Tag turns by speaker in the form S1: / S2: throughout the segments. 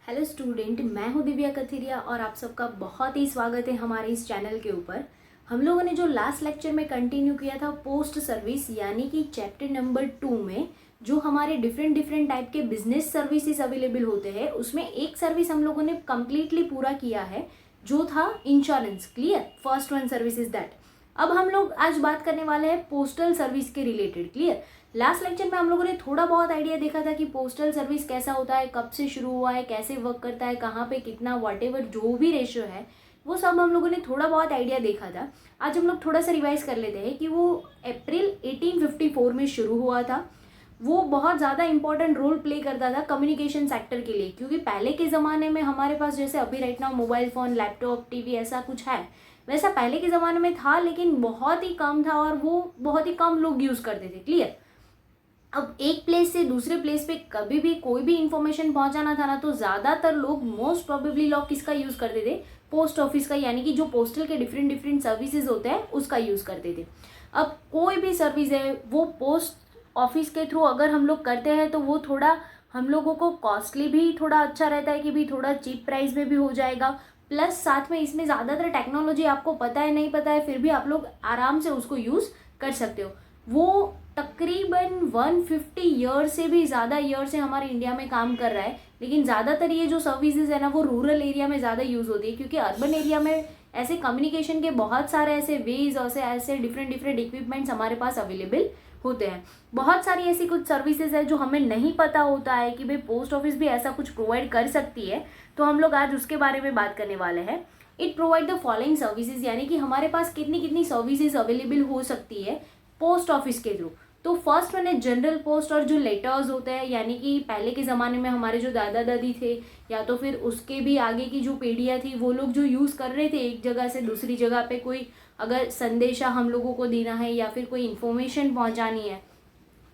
S1: Hello student, मैं हूं दिव्या कथिरिया और आप सबका बहुत ही स्वागत है हमारे इस चैनल के ऊपर। हम लोगों ने जो लास्ट लेक्चर में कंटिन्यू किया था पोस्ट सर्विस यानी कि चैप्टर नंबर 2 में जो हमारे डिफरेंट डिफरेंट टाइप के बिजनेस सर्विसेज अवेलेबल होते हैं, उसमें एक सर्विस हम लोगों ने कम्प्लीटली पूरा किया है जो था insurance. Clear? First one service is that. अब हम लोग आज बात करने वाले हैं पोस्टल सर्विस के रिलेटेड। क्लियर? लास्ट लेक्चर में हम लोगों ने थोड़ा बहुत आइडिया देखा था कि पोस्टल सर्विस कैसा होता है, कब से शुरू हुआ है, कैसे वर्क करता है, कहाँ पे कितना, व्हाटएवर जो भी रेशियो है वो सब हम लोगों ने थोड़ा बहुत आइडिया देखा था। आज हम लोग थोड़ा सा रिवाइज कर लेते हैं कि वो अप्रैल 1854 में शुरू हुआ था। वो बहुत ज़्यादा इंपॉर्टेंट रोल प्ले करता था कम्युनिकेशन सेक्टर के लिए, क्योंकि पहले के ज़माने में हमारे पास जैसे अभी right now mobile phone, laptop, TV ऐसा कुछ है, वैसा पहले के ज़माने में था, लेकिन बहुत ही कम था और वो बहुत ही कम लोग यूज़ करते थे। क्लियर? अब एक प्लेस से दूसरे प्लेस पे कभी भी कोई भी इंफॉर्मेशन पहुंचाना था ना, तो ज़्यादातर लोग मोस्ट प्रोबेबली लोग किसका यूज़ करते थे? पोस्ट ऑफिस का, यानी कि जो पोस्टल के डिफरेंट डिफरेंट सर्विसेज होते हैं उसका यूज़ करते थे। अब कोई भी सर्विस है वो पोस्ट ऑफिस के थ्रू अगर हम लोग करते हैं तो वो थोड़ा हम लोगों को कॉस्टली भी थोड़ा अच्छा रहता है कि भी थोड़ा चीप प्राइस में भी हो जाएगा, प्लस साथ में इसमें ज़्यादातर टेक्नोलॉजी आपको पता है नहीं पता है फिर भी आप लोग आराम से उसको यूज़ कर सकते हो। वो तकरीबन 150 ईयर से भी ज़्यादा ईयर से हमारे इंडिया में काम कर रहा है, लेकिन ज़्यादातर ये जो सर्विसेज है ना वो रूरल एरिया में ज़्यादा यूज़ होती है, क्योंकि अर्बन एरिया में ऐसे कम्युनिकेशन के बहुत सारे ऐसे वेज और ऐसे डिफरेंट डिफरेंट इक्विपमेंट्स हमारे पास अवेलेबल होते हैं। बहुत सारी ऐसी कुछ सर्विसेज है जो हमें नहीं पता होता है कि भाई पोस्ट ऑफिस भी ऐसा कुछ प्रोवाइड कर सकती है, तो हम लोग आज उसके बारे में बात करने वाले हैं। It provide the following services, यानी कि हमारे पास कितनी कितनी सर्विसेज अवेलेबल हो सकती है पोस्ट ऑफिस के थ्रू। तो फर्स्ट वन है जनरल पोस्ट और जो लेटर्स होते हैं, यानी कि पहले के ज़माने में हमारे जो दादा दादी थे या तो फिर उसके भी आगे की जो पीढ़ियाँ थी वो लोग जो यूज़ कर रहे थे एक जगह से दूसरी जगह पे कोई अगर संदेशा हम लोगों को देना है या फिर कोई इन्फॉर्मेशन पहुंचानी है,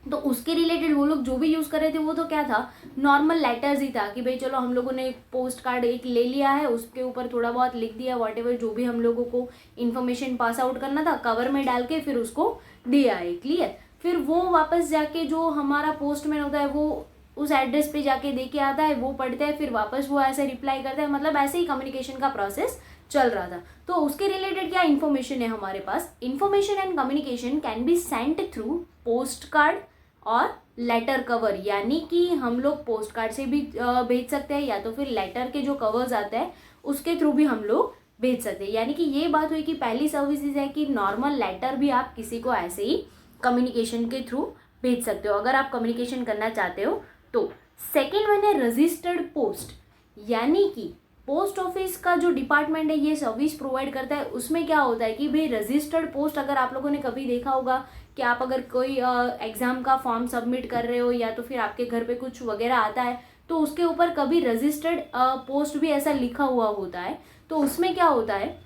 S1: तो उसके रिलेटेड वो लोग जो भी यूज़ कर रहे थे वो तो क्या था, नॉर्मल लेटर्स ही था कि भाई चलो हम लोगों ने एक पोस्ट कार्ड एक ले लिया है, उसके ऊपर थोड़ा बहुत लिख दिया, व्हाटएवर जो भी हम लोगों को इन्फॉर्मेशन पास आउट करना था कवर में डाल के फिर उसको दिया है। क्लियर? फिर वो वापस जाके जो हमारा पोस्टमैन होता है वो उस एड्रेस पे जाके दे के आता है, वो पढ़ता है, फिर वापस वो ऐसे रिप्लाई करता है, मतलब ऐसे ही कम्युनिकेशन का प्रोसेस चल रहा था। तो उसके रिलेटेड क्या इन्फॉर्मेशन है हमारे पास? Information and communication can be sent through post card और लेटर कवर, यानी कि हम लोग पोस्ट कार्ड से भी भेज सकते हैं या तो फिर लेटर के जो कवर्स आते हैं उसके थ्रू भी हम लोग भेज सकते हैं। यानी कि ये बात हुई कि पहली सर्विसेज है कि नॉर्मल लेटर भी आप किसी को ऐसे ही कम्युनिकेशन के थ्रू भेज सकते हो अगर आप कम्युनिकेशन करना चाहते हो तो। सेकेंड वन है रजिस्टर्ड पोस्ट, यानी कि पोस्ट ऑफिस का जो डिपार्टमेंट है ये सर्विस प्रोवाइड करता है। उसमें क्या होता है कि भाई रजिस्टर्ड पोस्ट, अगर आप लोगों ने कभी देखा होगा कि आप अगर कोई एग्ज़ाम का फॉर्म सबमिट कर रहे हो या तो फिर आपके घर पे कुछ वगैरह आता है तो उसके ऊपर कभी रजिस्टर्ड पोस्ट भी ऐसा लिखा हुआ होता है। तो उसमें क्या होता है,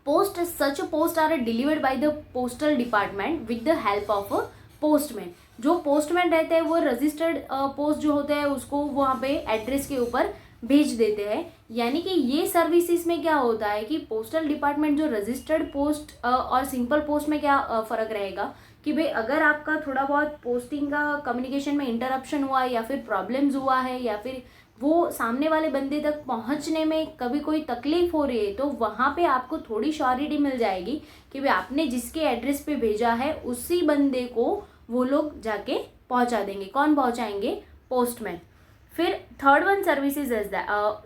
S1: post such post are delivered by the postal department with the help of a postman. जो पोस्टमैन रहते हैं वो रजिस्टर्ड पोस्ट जो होते हैं उसको वहाँ पे एड्रेस के ऊपर भेज देते हैं। यानी कि ये सर्विसेज में क्या होता है कि पोस्टल डिपार्टमेंट जो रजिस्टर्ड पोस्ट और सिंपल पोस्ट में क्या फ़र्क रहेगा कि भाई अगर आपका थोड़ा बहुत पोस्टिंग का कम्युनिकेशन में इंटरप्शन हुआ है या फिर प्रॉब्लम्स हुआ है या फिर वो सामने वाले बंदे तक पहुंचने में कभी कोई तकलीफ हो रही है, तो वहाँ पे आपको थोड़ी श्योरिटी मिल जाएगी कि भाई आपने जिसके एड्रेस पे भेजा है उसी बंदे को वो लोग जाके पहुँचा देंगे। कौन पहुँचाएंगे? पोस्टमैन। फिर थर्ड वन सर्विसेज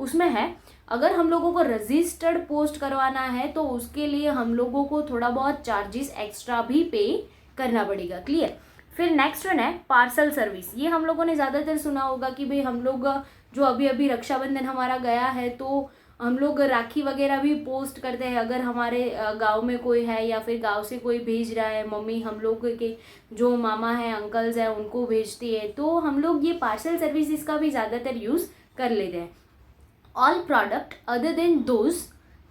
S1: उसमें है अगर हम लोगों को रजिस्टर्ड पोस्ट करवाना है तो उसके लिए हम लोगों को थोड़ा बहुत चार्जेस एक्स्ट्रा भी पे करना पड़ेगा। क्लियर? फिर नेक्स्ट वन है पार्सल सर्विस। ये हम लोगों ने ज़्यादातर सुना होगा कि भाई हम लोग जो अभी अभी रक्षाबंधन हमारा गया है तो हम लोग राखी वगैरह भी पोस्ट करते हैं। अगर हमारे गांव में कोई है या फिर गांव से कोई भेज रहा है, मम्मी हम लोग के जो मामा हैं, अंकल्स हैं, उनको भेजती है, तो हम लोग ये पार्सल सर्विसेज का भी ज़्यादातर यूज़ कर लेते हैं। All product other than those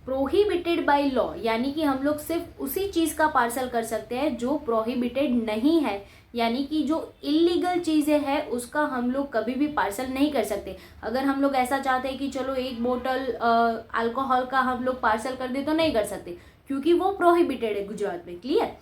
S1: prohibited by law, यानी कि हम लोग सिर्फ उसी चीज़ का पार्सल कर सकते हैं जो प्रोहिबिटेड नहीं है, यानी कि जो इलीगल चीज़ें हैं उसका हम लोग कभी भी पार्सल नहीं कर सकते। अगर हम लोग ऐसा चाहते हैं कि चलो एक बोतल अल्कोहल का हम लोग पार्सल कर दे तो नहीं कर सकते, क्योंकि वो प्रोहिबिटेड है गुजरात में। Clear?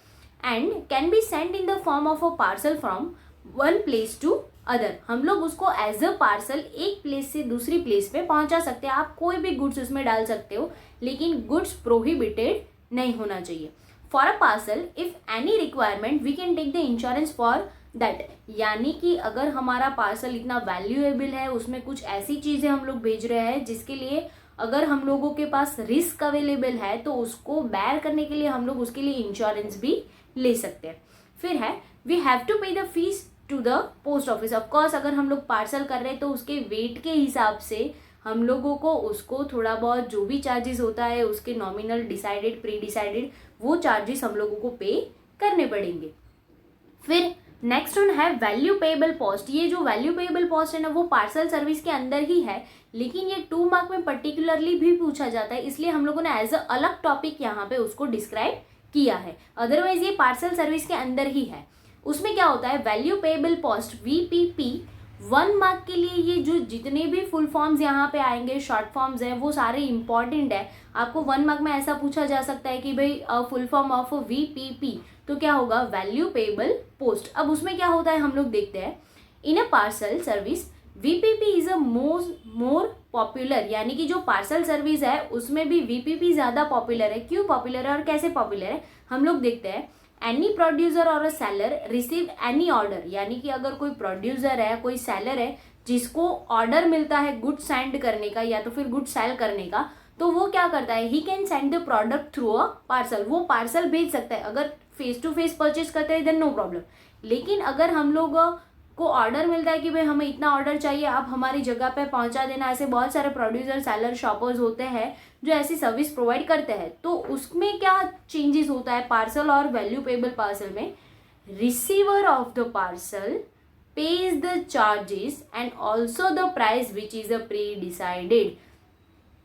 S1: And can be send in the form of a parcel from one place to other, हम लोग उसको एज अ पार्सल एक प्लेस से दूसरी प्लेस पे पहुंचा सकते हैं। आप कोई भी गुड्स उसमें डाल सकते हो, लेकिन गुड्स प्रोहिबिटेड नहीं होना चाहिए। For a parcel if any requirement we can take the insurance for that, यानी कि अगर हमारा पार्सल इतना वैल्यूएबल है, उसमें कुछ ऐसी चीजें हम लोग भेज रहे हैं जिसके लिए अगर हम लोगों के पास रिस्क अवेलेबल है, तो उसको बेयर करने के लिए हम लोग उसके लिए इंश्योरेंस भी ले सकते हैं। फिर है we have to pay the fees to the post office. Of course अगर हम लोग पार्सल कर रहे हैं तो उसके वेट के हिसाब से हम लोगों को उसको थोड़ा बहुत जो भी चार्जेस होता है उसके नॉमिनल, डिसाइडेड, प्री डिसाइडेड, वो चार्जेस हम लोगों को पे करने पड़ेंगे। फिर नेक्स्ट वन है वैल्यू पेएबल पोस्ट। ये जो वैल्यू पेएबल पोस्ट है ना, वो पार्सल सर्विस के अंदर ही है, लेकिन ये 2 मार्क में पर्टिकुलरली भी पूछा जाता है, इसलिए हम लोगों ने एज अ अलग टॉपिक यहाँ पे उसको डिस्क्राइब किया है। अदरवाइज ये पार्सल सर्विस के अंदर ही है। उसमें क्या होता है, value payable post VPP 1 mark के लिए ये जो जितने भी फुल फॉर्म्स यहाँ पे आएंगे, शॉर्ट फॉर्म्स हैं, वो सारे इंपॉर्टेंट है। आपको 1 मार्क में ऐसा पूछा जा सकता है कि भाई फुल फॉर्म ऑफ VPP, तो क्या होगा, वैल्यू पेएबल पोस्ट। अब उसमें क्या होता है हम लोग देखते हैं। In a parcel service VPP is a more popular, यानी कि जो पार्सल सर्विस है उसमें भी VPP ज्यादा पॉपुलर है। क्यों पॉपुलर है और कैसे पॉपुलर है, हम लोग देखते हैं। एनी प्रोड्यूसर और a seller receive any order, यानी कि अगर कोई प्रोड्यूसर है, कोई सेलर है, जिसको ऑर्डर मिलता है गुड सेंड करने का या तो फिर गुड सेल करने का, तो वो क्या करता है, he can send the product through a parcel. वो पार्सल भेज सकता है। अगर फेस टू फेस परचेज करते हैं देन नो प्रॉब्लम, लेकिन अगर हम लोग को ऑर्डर मिलता है कि भाई हमें इतना ऑर्डर चाहिए, आप हमारी जगह पे पहुंचा देना, ऐसे बहुत सारे प्रोड्यूसर, सेलर, शॉपर्स होते हैं जो ऐसी सर्विस प्रोवाइड करते हैं, तो उसमें क्या चेंजेस होता है पार्सल और वैल्यू पेएबल पार्सल में। Receiver of the parcel pays the charges and also the price which is a pre-decided,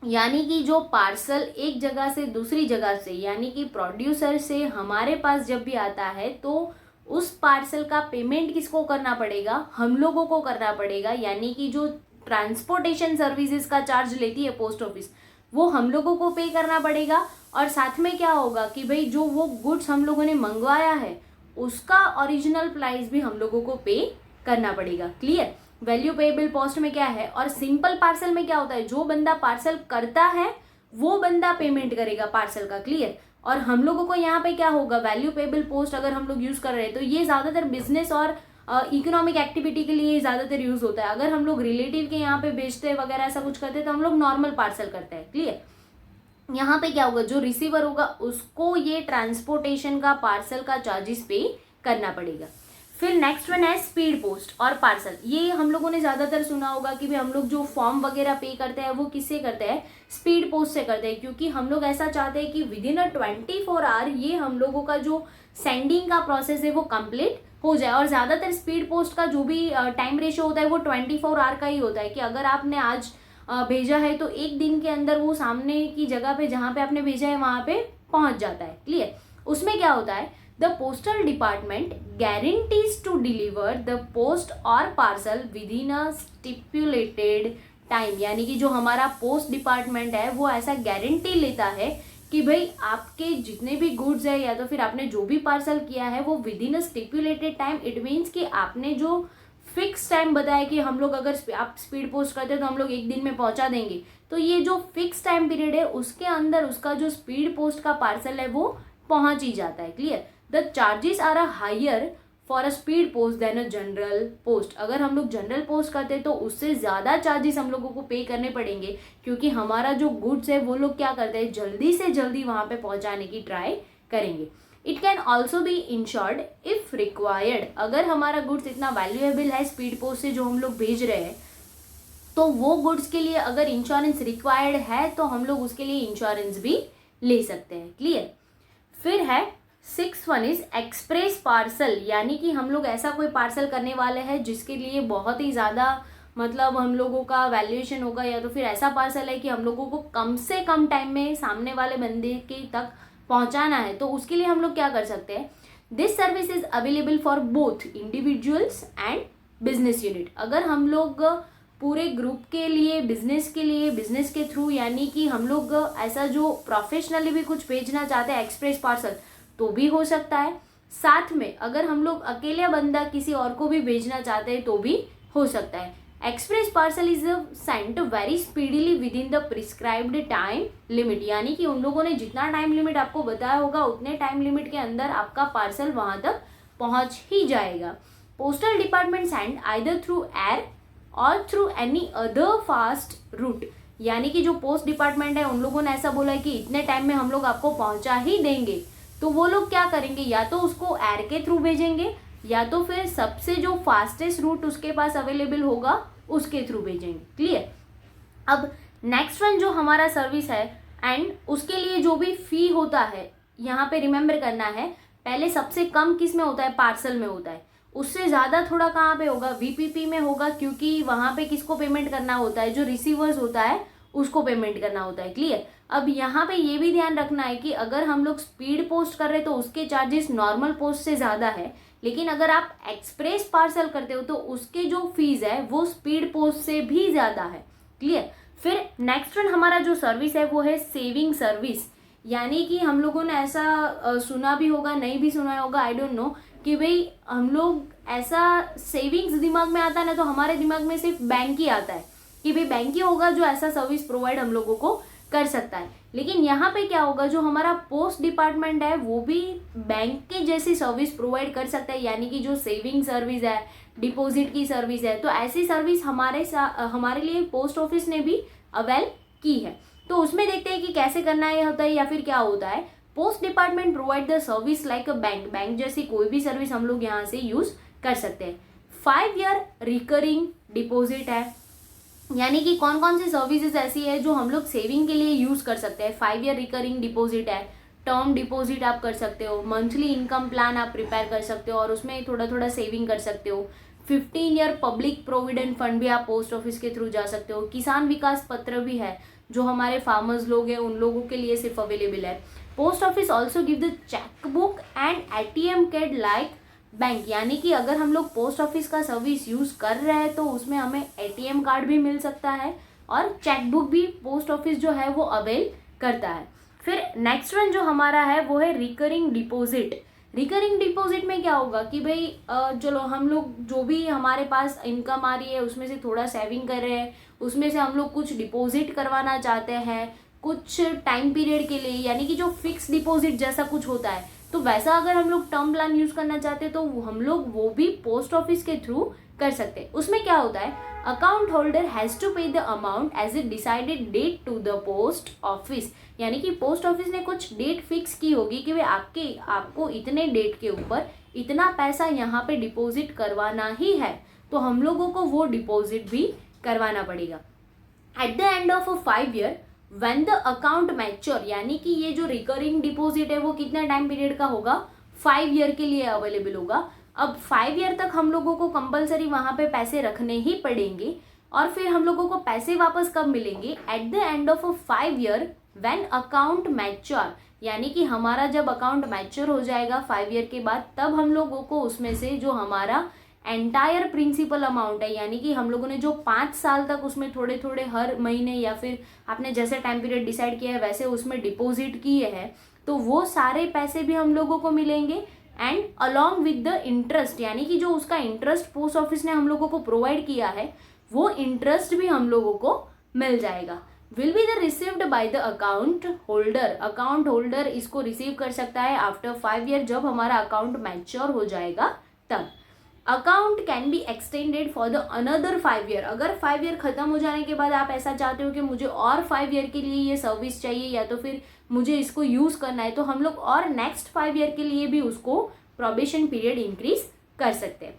S1: यानी कि जो पार्सल एक जगह से दूसरी जगह से, यानी कि प्रोड्यूसर से हमारे पास जब भी आता है, तो उस पार्सल का पेमेंट किसको करना पड़ेगा, हम लोगों को करना पड़ेगा। यानी कि जो ट्रांसपोर्टेशन सर्विसेज का चार्ज लेती है पोस्ट ऑफिस, वो हम लोगों को पे करना पड़ेगा। और साथ में क्या होगा कि भाई जो वो गुड्स हम लोगों ने मंगवाया है उसका ओरिजिनल प्राइस भी हम लोगों को पे करना पड़ेगा। क्लियर। वैल्यू पेएबल पोस्ट में क्या है, और सिंपल पार्सल में क्या होता है, जो बंदा पार्सल करता है वो बंदा पेमेंट करेगा पार्सल का। क्लियर। और हम लोगों को यहाँ पे क्या होगा, वैल्यू पेएबल पोस्ट अगर हम लोग यूज कर रहे हैं तो ये ज्यादातर बिजनेस और इकोनॉमिक एक्टिविटी के लिए ज्यादातर यूज होता है। अगर हम लोग रिलेटिव के यहाँ पे बेचते वगैरह ऐसा कुछ करते हैं तो हम लोग नॉर्मल पार्सल करते हैं। क्लियर। यहाँ पे क्या होगा, जो रिसीवर होगा उसको ये ट्रांसपोर्टेशन का, पार्सल का चार्जेस पे करना पड़ेगा। फिर नेक्स्ट वन है स्पीड पोस्ट और पार्सल। ये हम लोगों ने ज्यादातर सुना होगा कि भाई हम लोग जो फॉर्म वगैरह पे करते हैं वो किससे करते हैं, स्पीड पोस्ट से करते हैं, क्योंकि हम लोग ऐसा चाहते हैं कि विद इन अ 24 आवर ये हम लोगों का जो सेंडिंग का प्रोसेस है वो कंप्लीट हो जाए। और ज्यादातर स्पीड पोस्ट का जो भी टाइम रेशो होता है वो 24 आवर का ही होता है, कि अगर आपने आज भेजा है तो एक दिन के अंदर वो सामने की जगह पे जहाँ पे आपने भेजा है वहां पे पहुंच जाता है। क्लियर। उसमें क्या होता है, the postal department guarantees to deliver the post और parcel with in a stipulated time, यानी कि जो हमारा पोस्ट डिपार्टमेंट है वो ऐसा गारंटी लेता है कि भाई आपके जितने भी गुड्स है या तो फिर आपने जो भी पार्सल किया है वो with in a stipulated time. It means कि आपने जो फिक्स टाइम बताया कि हम लोग अगर आप स्पीड पोस्ट करते हैं तो हम लोग एक दिन में पहुंचा देंगे, तो ये जो फिक्स टाइम पीरियड है उसके अंदर उसका जो स्पीड पोस्ट का पार्सल है वो पहुंच ही जाता है। Clear. The charges are higher for a speed post than a general post. अगर हम लोग जनरल पोस्ट करते हैं तो उससे ज्यादा चार्जेस हम लोगों को पे करने पड़ेंगे, क्योंकि हमारा जो गुड्स है वो लोग क्या करते हैं, जल्दी से जल्दी वहां पे पहुंचाने की ट्राई करेंगे। It can also be insured if required. अगर हमारा गुड्स इतना वैल्यूएबल है स्पीड पोस्ट से जो हम लोग भेज रहे हैं, तो वो गुड्स के लिए अगर इंश्योरेंस रिक्वायर्ड है तो हम लोग उसके लिए इंश्योरेंस भी ले सकते हैं। क्लियर। फिर है 6 वन इज एक्सप्रेस पार्सल, यानी कि हम लोग ऐसा कोई पार्सल करने वाले हैं जिसके लिए बहुत ही ज़्यादा मतलब हम लोगों का वैल्यूएशन होगा, या तो फिर ऐसा पार्सल है कि हम लोगों को कम से कम टाइम में सामने वाले बंदे के तक पहुंचाना है, तो उसके लिए हम लोग क्या कर सकते हैं, this service is available for both individuals and business unit. अगर हम लोग पूरे ग्रुप के लिए, बिजनेस के थ्रू, यानी कि हम लोग ऐसा जो प्रोफेशनली भी कुछ भेजना चाहते हैं एक्सप्रेस पार्सल, तो भी हो सकता है। साथ में अगर हम लोग अकेला बंदा किसी और को भी भेजना चाहते हैं तो भी हो सकता है। Express parcel is sent very speedily within the prescribed time limit, यानी कि उन लोगों ने जितना टाइम लिमिट आपको बताया होगा उतने टाइम लिमिट के अंदर आपका पार्सल वहां तक पहुंच ही जाएगा। Postal department send either through air or through any other fast route, यानी कि जो पोस्ट डिपार्टमेंट है उन लोगों ने ऐसा बोला है कि इतने टाइम में हम लोग आपको पहुंचा ही देंगे, तो वो लोग क्या करेंगे, या तो उसको एयर के थ्रू भेजेंगे या तो फिर सबसे जो फास्टेस्ट रूट उसके पास अवेलेबल होगा उसके थ्रू भेजेंगे। क्लियर। अब नेक्स्ट वन जो हमारा सर्विस है एंड उसके लिए जो भी फी होता है यहाँ पे रिमेंबर करना है, पहले सबसे कम किस में होता है, पार्सल में होता है। उससे ज़्यादा थोड़ा कहाँ पे होगा, वीपीपी में होगा, क्योंकि वहाँ पे किसको पेमेंट करना होता है, जो रिसीवर्स होता है उसको पेमेंट करना होता है। क्लियर। अब यहाँ पे ये भी ध्यान रखना है कि अगर हम लोग स्पीड पोस्ट कर रहे हैं तो उसके चार्जेस नॉर्मल पोस्ट से ज़्यादा है, लेकिन अगर आप एक्सप्रेस पार्सल करते हो तो उसके जो फीस है वो स्पीड पोस्ट से भी ज़्यादा है। क्लियर। फिर नेक्स्ट वन हमारा जो सर्विस है वो है सेविंग सर्विस, यानी कि हम लोगों ने ऐसा सुना भी होगा, नहीं भी सुना होगा, आई डोंट नो, कि भाई हम लोग ऐसा सेविंग्स दिमाग में आता है ना तो हमारे दिमाग में सिर्फ बैंक ही आता है कि भाई बैंक ही होगा जो ऐसा सर्विस प्रोवाइड हम लोगों को कर सकता है। लेकिन यहाँ पे क्या होगा, जो हमारा पोस्ट डिपार्टमेंट है वो भी बैंक के जैसी सर्विस प्रोवाइड कर सकता है, यानी कि जो सेविंग सर्विस है, डिपॉजिट की सर्विस है, तो ऐसी सर्विस हमारे लिए पोस्ट ऑफिस ने भी अवेल की है। तो उसमें देखते हैं कि कैसे करना है होता है या फिर क्या होता है। Post department provide the service like a bank जैसी कोई भी सर्विस हम लोग यहाँ से यूज कर सकते हैं। 5 ईयर रिकरिंग डिपॉजिट है, यानी कि कौन कौन सी सर्विसेज ऐसी है जो हम लोग सेविंग के लिए यूज कर सकते हैं। 5 ईयर रिकरिंग डिपॉजिट है, टर्म डिपॉजिट आप कर सकते हो, मंथली इनकम प्लान आप प्रिपेयर कर सकते हो और उसमें थोड़ा थोड़ा सेविंग कर सकते हो। 15 ईयर पब्लिक प्रोविडेंट फंड भी आप पोस्ट ऑफिस के थ्रू जा सकते हो। किसान विकास पत्र भी है जो हमारे फार्मर्स लोग हैं उन लोगों के लिए सिर्फ अवेलेबल है। Post office also give the chequebook and ATM card like bank, यानी कि अगर हम लोग पोस्ट ऑफिस का सर्विस यूज कर रहे हैं तो उसमें हमें एटीएम कार्ड भी मिल सकता है और चेकबुक भी पोस्ट ऑफिस जो है वो अवेल करता है। फिर नेक्स्ट वन जो हमारा है वो है रिकरिंग डिपॉजिट। रिकरिंग डिपॉजिट में क्या होगा कि भाई चलो हम लोग जो भी हमारे पास इनकम आ रही है उसमें से थोड़ा सेविंग कर रहे हैं, उसमें से हम लोग कुछ डिपॉजिट करवाना चाहते हैं कुछ टाइम पीरियड के लिए, यानी कि जो फिक्स डिपॉजिट जैसा कुछ होता है, तो वैसा अगर हम लोग टर्म प्लान यूज करना चाहते हैं तो हम लोग वो भी पोस्ट ऑफिस के थ्रू कर सकते हैं। उसमें क्या होता है, account holder has to pay the amount as a decided date to the post office, यानी कि पोस्ट ऑफिस ने कुछ डेट फिक्स की होगी कि भाई आपको इतने डेट के ऊपर इतना पैसा यहाँ पे डिपॉजिट करवाना ही है, तो हम लोगों को वो डिपॉजिट भी करवाना पड़ेगा। At the end of 5 year when the account mature, यानी कि ये जो रिकरिंग डिपॉजिट है वो कितना टाइम पीरियड का होगा, 5 ईयर के लिए अवेलेबल होगा। अब 5 ईयर तक हम लोगों को कंपलसरी वहां पे पैसे रखने ही पड़ेंगे और फिर हम लोगों को पैसे वापस कब मिलेंगे, at the end of 5 year when account mature, यानी कि हमारा जब अकाउंट मैच्योर हो जाएगा 5 ईयर के बाद तब हम लोगों को उसमें से जो हमारा एंटायर प्रिंसिपल अमाउंट है, यानी कि हम लोगों ने जो 5 साल तक उसमें थोड़े थोड़े हर महीने या फिर आपने जैसे टाइम पीरियड डिसाइड किया है वैसे उसमें डिपॉजिट किए हैं, तो वो सारे पैसे भी हम लोगों को मिलेंगे and along with the interest, यानी कि जो उसका इंटरेस्ट पोस्ट ऑफिस ने हम लोगों को प्रोवाइड किया है वो इंटरेस्ट भी हम लोगों को मिल जाएगा। Will be the received by the account holder, account holder इसको रिसीव कर सकता है आफ्टर 5 ईयर, जब हमारा अकाउंट मैच्योर हो जाएगा तब। Account can be extended for the another 5 year, अगर 5 ईयर खत्म हो जाने के बाद आप ऐसा चाहते हो कि मुझे और 5 ईयर के लिए ये सर्विस चाहिए या तो फिर मुझे इसको यूज करना है, तो हम लोग और नेक्स्ट 5 ईयर के लिए भी उसको प्रोबेशन पीरियड इंक्रीज कर सकते हैं।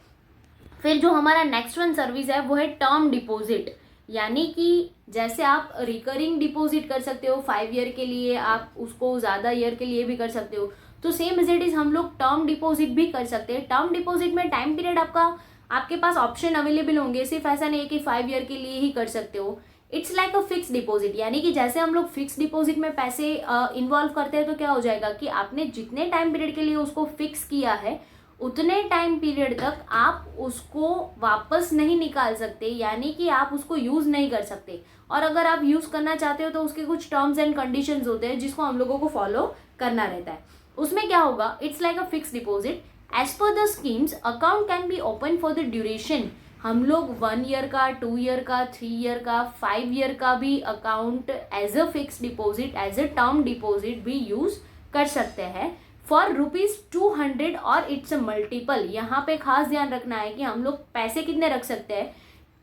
S1: फिर जो हमारा नेक्स्ट वन सर्विस है वो है टर्म डिपॉजिट, यानी कि जैसे आप रिकरिंग डिपॉजिट कर सकते हो 5 ईयर के लिए, आप उसको ज़्यादा ईयर के लिए भी कर सकते हो, तो सेम एज इट इज हम लोग टर्म डिपॉजिट भी कर सकते हैं। टर्म डिपॉजिट में टाइम पीरियड आपके पास ऑप्शन अवेलेबल होंगे, सिर्फ ऐसा नहीं है कि 5 ईयर के लिए ही कर सकते हो। It's like a fix deposit, यानी कि जैसे हम लोग फिक्स डिपॉजिट में पैसे इन्वॉल्व करते हैं तो क्या हो जाएगा कि आपने जितने टाइम पीरियड के लिए उसको फिक्स किया है उतने टाइम पीरियड तक आप उसको वापस नहीं निकाल सकते, यानी कि आप उसको यूज़ नहीं कर सकते, और अगर आप यूज़ करना चाहते हो तो उसके कुछ टर्म्स एंड कंडीशंस होते हैं जिसको हम लोगों को फॉलो करना रहता है। उसमें क्या होगा, it's like a fix deposit. As per the schemes account can be open for the duration. हम लोग 1 ईयर का, 2 ईयर का, 3 ईयर का, 5 ईयर का भी account as a fix deposit, as a term deposit भी यूज कर सकते हैं फॉर ₹200 और इट्स मल्टीपल। यहाँ पे खास ध्यान रखना है कि हम लोग पैसे कितने रख सकते हैं,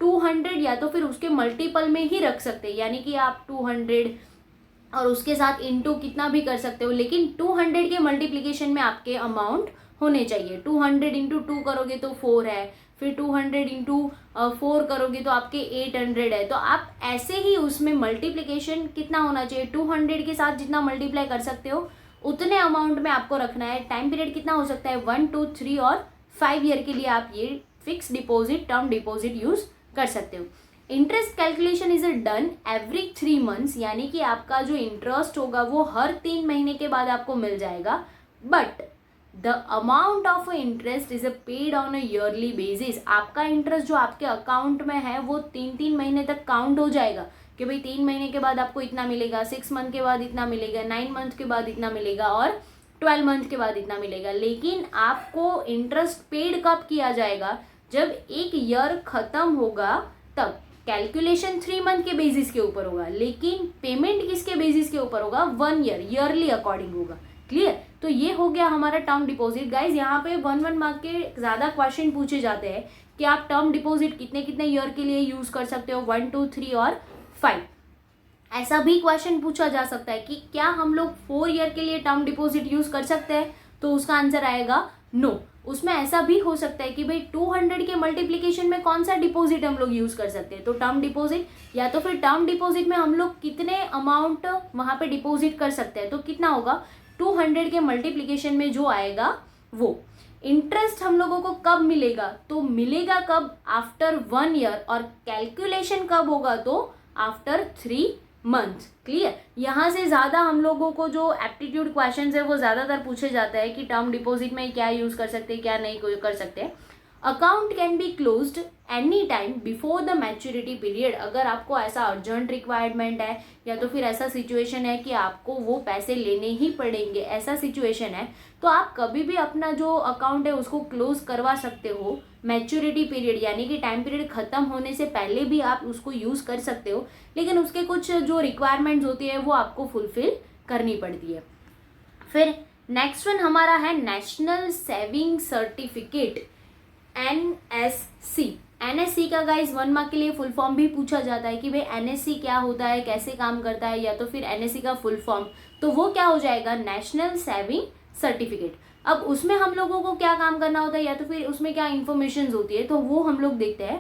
S1: 200 या तो फिर उसके मल्टीपल में ही रख सकते हैं, यानी कि आप 200 और उसके साथ इंटू कितना भी कर सकते हो, लेकिन 200 के मल्टीप्लीकेशन में आपके अमाउंट होने चाहिए। 200 इंटू 2 करोगे तो 4 है, फिर 200 इंटू 4 करोगे तो आपके 800 है। तो आप ऐसे ही उसमें मल्टीप्लीकेशन कितना होना चाहिए, 200 के साथ जितना मल्टीप्लाई कर सकते हो उतने अमाउंट में आपको रखना है। टाइम पीरियड कितना हो सकता है, 1, 2, 3 और 5 ईयर के लिए आप ये fix deposit, term deposit use कर सकते हो। Interest calculation is done every 3 months, यानी कि आपका जो इंटरेस्ट होगा वो हर 3 महीने के बाद आपको मिल जाएगा। But the amount of interest is paid on a yearly basis. आपका इंटरेस्ट जो आपके अकाउंट में है वो 3 महीने तक काउंट हो जाएगा कि भाई 3 महीने के बाद आपको इतना मिलेगा, 6 मंथ के बाद इतना मिलेगा, 9 मंथ के बाद इतना मिलेगा और 12 मंथ के बाद इतना मिलेगा। लेकिन आपको इंटरेस्ट पेड कब किया जाएगा, जब 1 ईयर खत्म होगा तब। कैलकुलेशन 3 मंथ के बेसिस के ऊपर होगा, लेकिन पेमेंट किसके बेसिस के ऊपर होगा, 1 ईयर, ईयरली अकॉर्डिंग होगा। क्लियर। तो ये हो गया हमारा टर्म डिपॉजिट। गाइज यहाँ पे 1 मार्क के ज़्यादा क्वेश्चन पूछे जाते हैं कि आप टर्म डिपॉजिट कितने कितने ईयर के लिए यूज कर सकते हो, 1, 2, 3 और 5। ऐसा भी क्वेश्चन पूछा जा सकता है कि क्या हम लोग 4 ईयर के लिए टर्म डिपॉजिट यूज कर सकते हैं, तो उसका आंसर आएगा नो। उसमें ऐसा भी हो सकता है कि भाई 200 के मल्टीप्लीकेशन में कौन सा डिपॉजिट हम लोग यूज कर सकते हैं, तो टर्म डिपॉजिट, या तो फिर टर्म डिपॉजिट में हम लोग कितने अमाउंट वहां पे डिपॉजिट कर सकते हैं, तो कितना होगा, 200 के मल्टीप्लीकेशन में जो आएगा वो। इंटरेस्ट हम लोगों को कब मिलेगा, तो मिलेगा कब, आफ्टर 1 ईयर, और कैलकुलेशन कब होगा, तो आफ्टर 3 मंथ। क्लियर। यहाँ से ज़्यादा हम लोगों को जो एप्टीट्यूड क्वेश्चंस है वो ज़्यादातर पूछे जाता है कि टर्म डिपॉजिट में क्या यूज़ कर सकते हैं, क्या नहीं कर सकते। Account can be closed any time before the maturity period. अगर आपको ऐसा अर्जेंट रिक्वायरमेंट है या तो फिर ऐसा सिचुएशन है कि आपको वो पैसे लेने ही पड़ेंगे, ऐसा सिचुएशन है, तो आप कभी भी अपना जो अकाउंट है उसको क्लोज करवा सकते हो मैच्योरिटी पीरियड, यानी कि टाइम पीरियड खत्म होने से पहले भी आप उसको यूज़ कर सकते हो, लेकिन उसके कुछ जो रिक्वायरमेंट्स होती है वो आपको फुलफिल करनी पड़ती है। फिर नेक्स्ट वन हमारा है national saving certificate, NSC। NSC का गाइज 1 मार्क के लिए फुल फॉर्म भी पूछा जाता है कि भाई NSC क्या होता है, कैसे काम करता है, या तो फिर NSC का फुल फॉर्म, तो वो क्या हो जाएगा, नेशनल सेविंग सर्टिफिकेट। अब उसमें हम लोगों को क्या काम करना होता है, या तो फिर उसमें क्या इन्फॉर्मेशन होती है, तो वो हम लोग देखते हैं।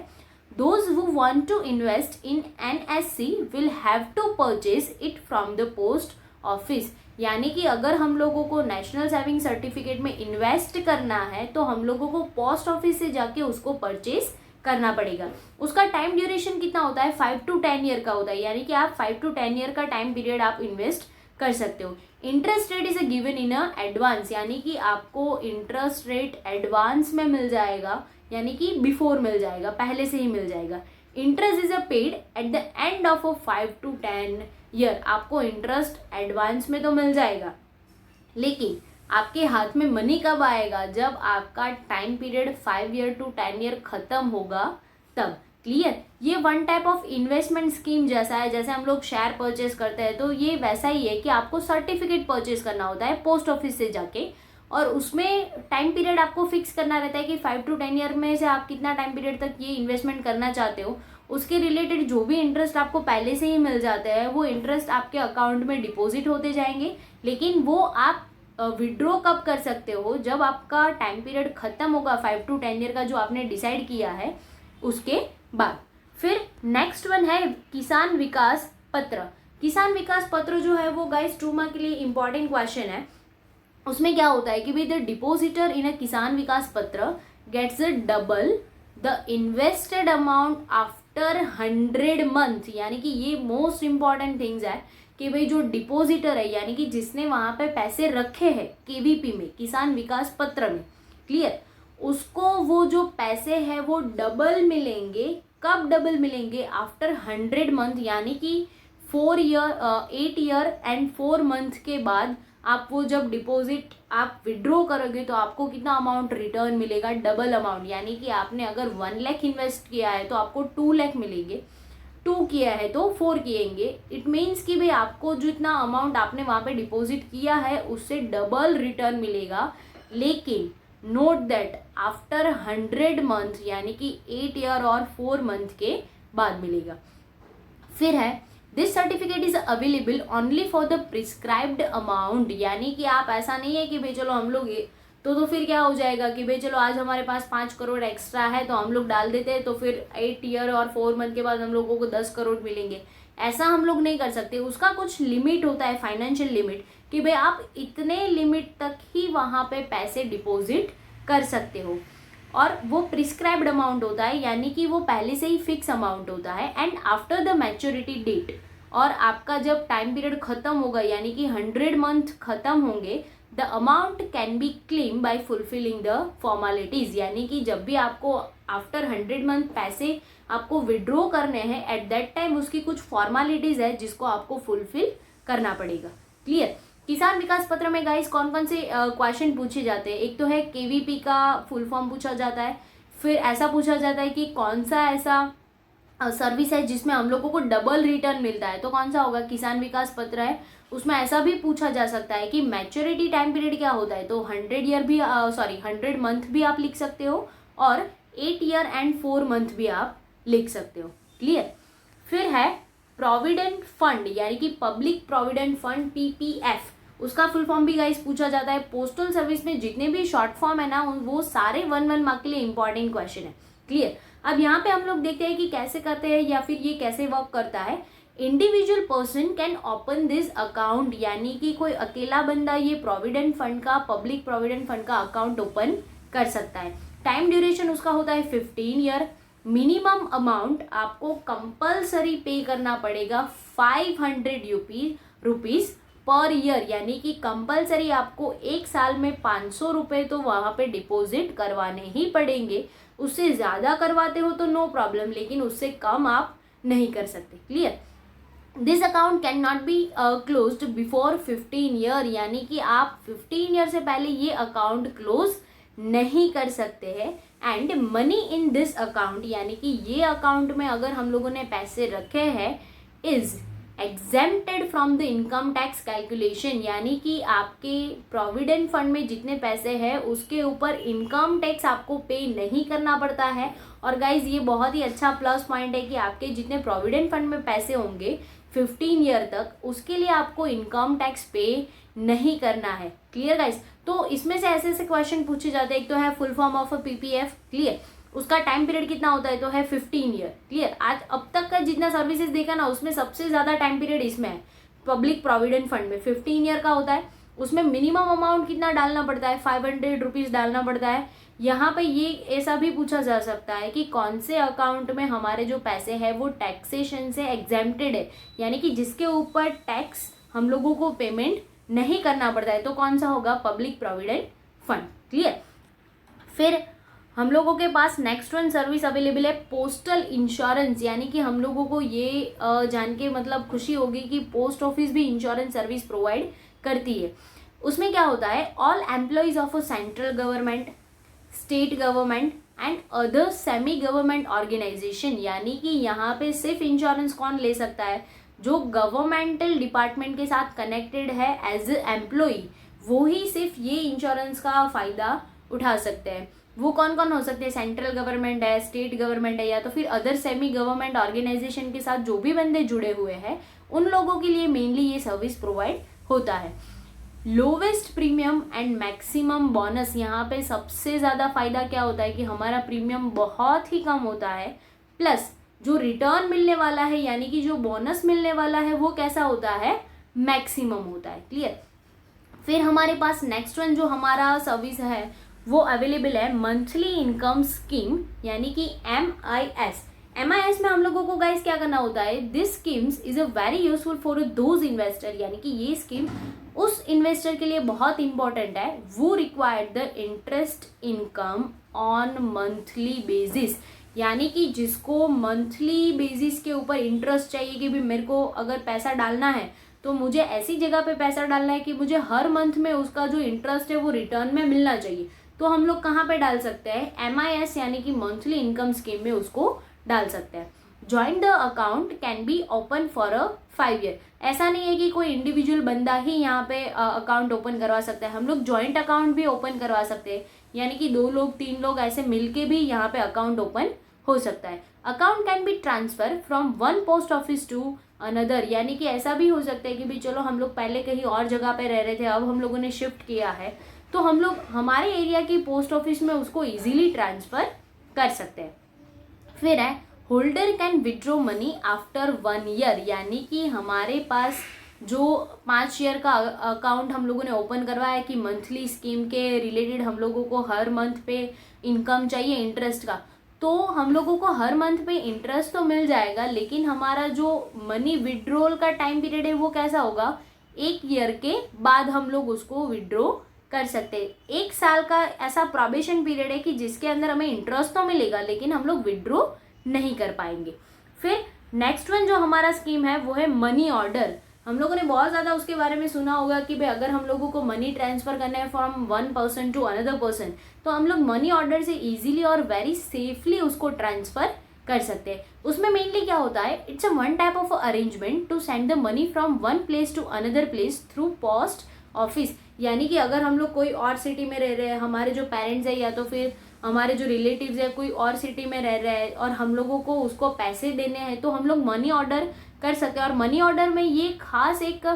S1: Those who want to invest in NSC will have to purchase it from the post office. यानी कि अगर हम लोगों को नेशनल सेविंग सर्टिफिकेट में इन्वेस्ट करना है तो हम लोगों को पोस्ट ऑफिस से जाके उसको परचेज करना पड़ेगा। उसका टाइम ड्यूरेशन कितना होता है, 5 to 10 ईयर का होता है, यानी कि आप 5 to 10 ईयर का टाइम पीरियड आप इन्वेस्ट कर सकते हो। Interest rate is given in advance, यानी कि आपको इंटरेस्ट रेट एडवांस में मिल जाएगा, यानी कि बिफोर मिल जाएगा, पहले से ही मिल जाएगा। Interest is paid at the end of 5 to 10 year. आपको इंटरेस्ट एडवांस में तो मिल जाएगा, लेकिन आपके हाथ में मनी कब आएगा, जब आपका time period 5 year to 10 year खत्म होगा तब। क्लियर। ये 1 टाइप ऑफ इन्वेस्टमेंट स्कीम जैसा है, जैसे हम लोग शेयर परचेज करते हैं, तो ये वैसा ही है कि आपको सर्टिफिकेट परचेज करना होता है पोस्ट ऑफिस से जाके, और उसमें टाइम पीरियड आपको फिक्स करना रहता है कि 5 to 10 ईयर में से आप कितना टाइम पीरियड तक ये इन्वेस्टमेंट करना चाहते हो। उसके रिलेटेड जो भी इंटरेस्ट आपको पहले से ही मिल जाते हैं वो इंटरेस्ट आपके अकाउंट में डिपॉजिट होते जाएंगे, लेकिन वो आप विड्रॉ कब कर सकते हो, जब आपका टाइम पीरियड खत्म होगा 5 to 10 ईयर का जो आपने डिसाइड किया है उसके बाद। फिर नेक्स्ट वन है किसान विकास पत्र। किसान विकास पत्र जो है वो गाइस 2 मार्क के लिए इंपॉर्टेंट क्वेश्चन है। उसमें क्या होता है कि भाई the depositor in a Kisan Vikas Patra gets double the invested amount after 100 month. यानी कि ये मोस्ट इंपॉर्टेंट थिंग्स है कि भाई जो डिपोजिटर है, यानी कि जिसने वहां पे पैसे रखे हैं KVP में, किसान विकास पत्र में, क्लियर, उसको वो जो पैसे हैं वो डबल मिलेंगे। कब डबल मिलेंगे, आफ्टर 100 मंथ, यानी कि 8 ईयर एंड 4 मंथ के बाद आप वो जब डिपॉजिट आप विड्रॉ करोगे तो आपको कितना अमाउंट रिटर्न मिलेगा, डबल अमाउंट। यानी कि आपने अगर 1 लाख इन्वेस्ट किया है तो आपको 2 लाख मिलेंगे, 2 किया है तो 4 किएंगे। इट मीन्स कि भाई आपको जितना अमाउंट आपने वहाँ पे डिपॉजिट किया है उससे डबल रिटर्न मिलेगा। लेकिन नोट दैट आफ्टर 100 मंथ, यानी कि 8 ईयर और 4 मंथ के बाद मिलेगा। फिर है this certificate is available only for the prescribed amount. यानी कि आप ऐसा नहीं है कि भाई चलो हम लोग तो फिर क्या हो जाएगा कि भाई चलो आज हमारे पास 5 करोड़ एक्स्ट्रा है तो हम लोग डाल देते हैं तो फिर 8 ईयर और 4 मंथ के बाद हम लोगों को 10 करोड़ मिलेंगे। ऐसा हम लोग नहीं कर सकते, उसका कुछ लिमिट होता है, फाइनेंशियल लिमिट, कि भाई आप इतने लिमिट तक ही वहाँ पे पैसे डिपॉजिट कर सकते हो। और वो प्रिस्क्राइब्ड अमाउंट होता है, यानी कि वो पहले से ही फिक्स अमाउंट होता है। And after the maturity date, और आपका जब टाइम पीरियड खत्म होगा यानी कि 100 मंथ खत्म होंगे, the amount can be claim bye fulfilling the formalities. यानी कि जब भी आपको आफ्टर 100 मंथ पैसे आपको विड्रॉ करने हैं, एट दैट टाइम उसकी कुछ फॉर्मेलिटीज है जिसको आपको फुलफिल करना पड़ेगा। क्लियर। किसान विकास पत्र में गाइस कौन कौन से क्वेश्चन पूछे जाते हैं? एक तो है केवीपी का फुल फॉर्म पूछा जाता है। फिर ऐसा पूछा जाता है कि कौन सा ऐसा सर्विस है जिसमें हम लोगों को डबल रिटर्न मिलता है, तो कौन सा होगा? किसान विकास पत्र है। उसमें ऐसा भी पूछा जा सकता है कि मैच्योरिटी टाइम पीरियड क्या होता है, तो 100 मंथ भी आप लिख सकते हो और 8 ईयर एंड 4 मंथ भी आप लिख सकते हो। क्लियर। फिर है प्रोविडेंट फंड, यानी कि पब्लिक प्रोविडेंट फंड, पीपीएफ, उसका फुल फॉर्म भी गाइस पूछा जाता है। पोस्टल सर्विस में जितने भी शॉर्ट फॉर्म है ना वो सारे 1 मार्क के लिए इंपॉर्टेंट क्वेश्चन है। क्लियर। अब यहाँ पे हम लोग देखते हैं कि कैसे करते हैं या फिर ये कैसे वर्क करता है। Individual person can open this account, यानी कि कोई अकेला बंदा ये प्रोविडेंट फंड का, पब्लिक प्रोविडेंट फंड का अकाउंट ओपन कर सकता है। टाइम ड्यूरेशन उसका होता है 15 ईयर। मिनिमम अमाउंट आपको कंपल्सरी पे करना पड़ेगा 500 रुपीज पर ईयर, यानी कि कंपल्सरी आपको एक साल में 500 रुपये तो वहाँ पे डिपॉजिट करवाने ही पड़ेंगे। उससे ज़्यादा करवाते हो तो नो प्रॉब्लम, लेकिन उससे कम आप नहीं कर सकते। Clear. This account can not be closed before 15 year, यानी कि आप 15 ईयर से पहले ये अकाउंट क्लोज नहीं कर सकते हैं। And money in this account, यानी कि ये अकाउंट में अगर हम लोगों ने पैसे रखे हैं, is exempted from the income tax calculation, यानी कि आपके प्रोविडेंट फंड में जितने पैसे हैं उसके ऊपर इनकम टैक्स आपको पे नहीं करना पड़ता है। और गाइज ये बहुत ही अच्छा प्लस पॉइंट है कि आपके जितने प्रोविडेंट फंड में पैसे होंगे 15 ईयर तक, उसके लिए आपको इनकम टैक्स पे नहीं करना है। Clear guys. तो इसमें से ऐसे ऐसे क्वेश्चन पूछे जाते हैं। एक तो है full form of a PPF. Clear. उसका टाइम पीरियड कितना होता है, तो है 15 ईयर। क्लियर। आज अब तक का जितना सर्विसेज देखा ना उसमें सबसे ज़्यादा टाइम पीरियड इसमें है, पब्लिक प्रोविडेंट फंड में 15 ईयर का होता है। उसमें मिनिमम अमाउंट कितना डालना पड़ता है, 500 रुपीज़ डालना पड़ता है। यहाँ पे ये ऐसा भी पूछा जा सकता है कि कौन से अकाउंट में हमारे जो पैसे हैं वो टैक्सेशन से एग्जेम्प्टेड है, यानी कि जिसके ऊपर टैक्स हम लोगों को पेमेंट नहीं करना पड़ता है, तो कौन सा होगा? Public provident fund. क्लियर। फिर हम लोगों के पास नेक्स्ट वन सर्विस अवेलेबल है पोस्टल इंश्योरेंस, यानी कि हम लोगों को ये जान के मतलब खुशी होगी कि पोस्ट ऑफिस भी इंश्योरेंस सर्विस प्रोवाइड करती है। उसमें क्या होता है, all employees of a central government, state government and other semi government organization, यानी कि यहाँ पे सिर्फ इंश्योरेंस कौन ले सकता है? जो गवर्नमेंटल डिपार्टमेंट के साथ कनेक्टेड है एज ए एम्प्लॉय, वो ही सिर्फ ये इंश्योरेंस का फ़ायदा उठा सकते हैं। वो कौन कौन हो सकते हैं? सेंट्रल गवर्नमेंट है, स्टेट गवर्नमेंट है, या तो फिर अदर सेमी गवर्नमेंट ऑर्गेनाइजेशन के साथ जो भी बंदे जुड़े हुए हैं उन लोगों के लिए मेनली ये सर्विस प्रोवाइड होता है। Lowest premium and maximum bonus, यहाँ पे सबसे ज़्यादा फायदा क्या होता है कि हमारा प्रीमियम बहुत ही कम होता है, प्लस जो रिटर्न मिलने वाला है यानी कि जो बोनस मिलने वाला है वो कैसा होता है? मैक्सिमम होता है। क्लियर। फिर हमारे पास नेक्स्ट वन जो हमारा सर्विस है वो अवेलेबल है मंथली इनकम स्कीम, यानी कि MIS। MIS में हम लोगों को गाइस क्या करना होता है? This schemes is a very useful for those investor, यानी कि ये स्कीम उस इन्वेस्टर के लिए बहुत इंपॉर्टेंट है वो required the interest income on monthly basis, यानी कि जिसको मंथली बेसिस के ऊपर इंटरेस्ट चाहिए कि भी मेरे को अगर पैसा डालना है तो मुझे ऐसी जगह पे पैसा डालना है कि मुझे हर मंथ में उसका जो इंटरेस्ट है वो रिटर्न में मिलना चाहिए, तो हम लोग कहाँ पे डाल सकते हैं, MIS यानी कि मंथली इनकम स्कीम में उसको डाल सकते हैं। Join the account can be open for a 5 year. ऐसा नहीं है कि कोई इंडिविजुअल बंदा ही यहाँ पे अकाउंट ओपन करवा सकता है, हम लोग ज्वाइंट अकाउंट भी ओपन करवा सकते हैं, यानी कि 2 लोग 3 लोग ऐसे मिलके भी यहाँ पे अकाउंट ओपन हो सकता है। Account can be transfer from one post office to another, यानी कि ऐसा भी हो सकता है कि भाई चलो हम लोग पहले कहीं और जगह पे रह रहे थे, अब हम लोगों ने शिफ्ट किया है, तो हम लोग हमारे एरिया की पोस्ट ऑफिस में उसको इजीली ट्रांसफर कर सकते हैं। फिर है holder can withdraw money after 1 year, यानी कि हमारे पास जो 5 ईयर का अकाउंट हम लोगों ने ओपन करवाया है कि मंथली स्कीम के रिलेटेड हम लोगों को हर मंथ पे इनकम चाहिए इंटरेस्ट का, तो हम लोगों को हर मंथ पे इंटरेस्ट तो मिल जाएगा, लेकिन हमारा जो मनी विड्रॉल का टाइम पीरियड है वो कैसा होगा, 1 ईयर के बाद हम लोग उसको विड्रॉ कर सकते हैं। 1 साल का ऐसा प्रोबेशन पीरियड है कि जिसके अंदर हमें इंटरेस्ट तो मिलेगा लेकिन हम लोग विड्रॉ नहीं कर पाएंगे। फिर नेक्स्ट वन जो हमारा स्कीम है वो है मनी ऑर्डर। हम लोगों ने बहुत ज़्यादा उसके बारे में सुना होगा कि भाई अगर हम लोगों को मनी ट्रांसफ़र करना है from one person to another person, तो हम लोग मनी ऑर्डर से इजीली और वेरी सेफली उसको ट्रांसफ़र कर सकते हैं। उसमें मेनली क्या होता है, it's a one type of arrangement to send the money from one place to another place through post office, यानी कि अगर हम लोग कोई और सिटी में रह रहे हैं, हमारे जो पेरेंट्स है या तो फिर हमारे जो रिलेटिव्स है कोई और सिटी में रह रहे हैं और हम लोगों को उसको पैसे देने हैं, तो हम लोग मनी ऑर्डर कर सकते हैं। और मनी ऑर्डर में ये खास एक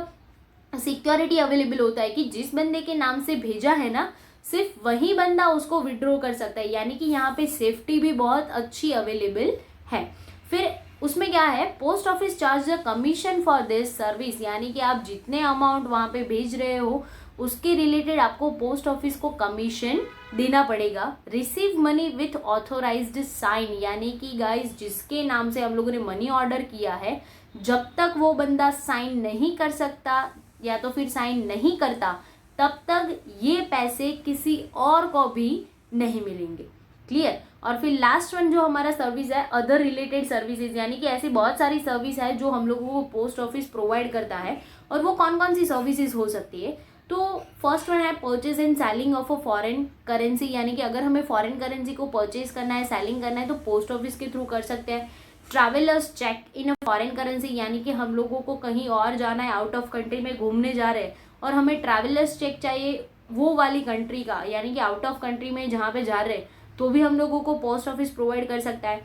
S1: सिक्योरिटी अवेलेबल होता है कि जिस बंदे के नाम से भेजा है ना, सिर्फ वही बंदा उसको विड्रॉ कर सकता है, यानी कि यहाँ पे सेफ्टी भी बहुत अच्छी अवेलेबल है। फिर उसमें क्या है, post office charge the commission for this service, यानी कि आप जितने अमाउंट वहाँ पे भेज रहे हो उसके रिलेटेड आपको पोस्ट ऑफिस को कमीशन देना पड़ेगा। Receive money with authorized sign, यानी कि गाइस जिसके नाम से हम लोगों ने मनी ऑर्डर किया है, जब तक वो बंदा साइन नहीं कर सकता या तो फिर साइन नहीं करता, तब तक ये पैसे किसी और को भी नहीं मिलेंगे। क्लियर। और फिर लास्ट वन जो हमारा सर्विस है, अदर रिलेटेड सर्विसेज, यानी कि ऐसी बहुत सारी सर्विस है जो हम लोगों को पोस्ट ऑफिस प्रोवाइड करता है। और वो कौन कौन सी सर्विसेज हो सकती है, तो फर्स्ट वन है purchase and selling of a foreign currency, यानी कि अगर हमें फॉरेन करेंसी को परचेज करना है, सेलिंग करना है, तो पोस्ट ऑफिस के थ्रू कर सकते हैं। Travellers cheque in a foreign currency, यानी कि हम लोगों को कहीं और जाना है, आउट ऑफ कंट्री में घूमने जा रहे हैं और हमें ट्रैवलर्स चेक चाहिए वो वाली कंट्री का, यानी कि आउट ऑफ कंट्री में जहाँ पे जा रहे हैं, तो भी हम लोगों को पोस्ट ऑफिस प्रोवाइड कर सकता है।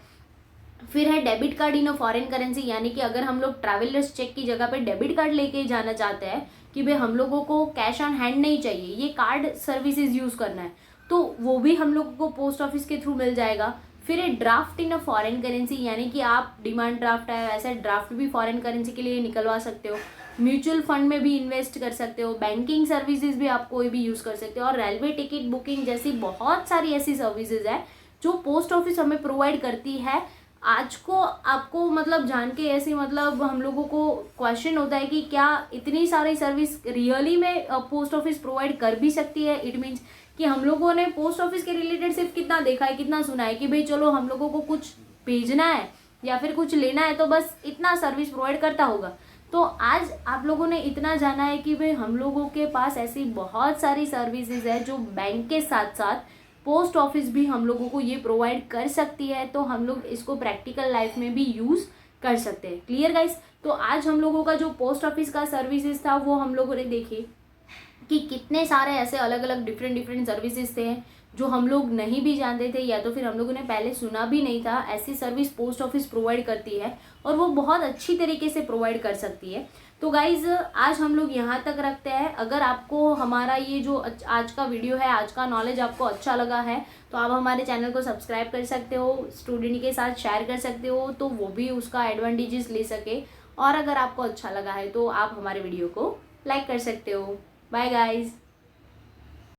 S1: फिर है debit card in a foreign currency, यानी कि अगर हम लोग ट्रैवलर्स चेक की जगह पे डेबिट कार्ड लेके जाना चाहते हैं कि भाई हम लोगों को कैश ऑन हैंड नहीं चाहिए, ये कार्ड सर्विसेज यूज़ करना है, तो वो भी हम लोगों को पोस्ट ऑफिस के थ्रू मिल जाएगा। फिर है draft in a foreign currency, यानी कि आप डिमांड ड्राफ्ट है वैसे ड्राफ्ट भी फॉरेन करेंसी के लिए निकलवा सकते हो। म्यूचुअल फंड में भी इन्वेस्ट कर सकते हो, बैंकिंग सर्विसेज भी आप कोई भी यूज़ कर सकते हो, और रेलवे टिकट बुकिंग जैसी बहुत सारी ऐसी सर्विसेज है जो पोस्ट ऑफिस हमें प्रोवाइड करती है। आज को आपको मतलब जान के ऐसे मतलब हम लोगों को क्वेश्चन होता है कि क्या इतनी सारी सर्विस रियली में पोस्ट ऑफिस प्रोवाइड कर भी सकती है। इट मीन्स कि हम लोगों ने पोस्ट ऑफिस के रिलेटेड सिर्फ कितना देखा है, कितना सुना है कि भाई चलो हम लोगों को कुछ भेजना है या फिर कुछ लेना है तो बस इतना सर्विस प्रोवाइड करता होगा। तो आज आप लोगों ने इतना जाना है कि भाई हम लोगों के पास ऐसी बहुत सारी सर्विसेज है जो बैंक के साथ साथ पोस्ट ऑफिस भी हम लोगों को ये प्रोवाइड कर सकती है, तो हम लोग इसको प्रैक्टिकल लाइफ में भी यूज़ कर सकते हैं। Clear guys. तो आज हम लोगों का जो पोस्ट ऑफिस का सर्विसेज था वो हम लोगों ने देखे कि कितने सारे ऐसे अलग अलग डिफरेंट सर्विसेज थे जो हम लोग नहीं भी जानते थे या तो फिर हम लोगों ने पहले सुना भी नहीं था। ऐसी सर्विस पोस्ट ऑफिस प्रोवाइड करती है और वो बहुत अच्छी तरीके से प्रोवाइड कर सकती है। तो गाइज आज हम लोग यहाँ तक रखते हैं। अगर आपको हमारा ये जो आज का वीडियो है, आज का नॉलेज आपको अच्छा लगा है तो आप हमारे चैनल को सब्सक्राइब कर सकते हो, स्टूडेंट के साथ शेयर कर सकते हो तो वो भी उसका एडवांटेजेस ले सके। और अगर आपको अच्छा लगा है तो आप हमारे वीडियो को लाइक कर सकते हो। Bye guys.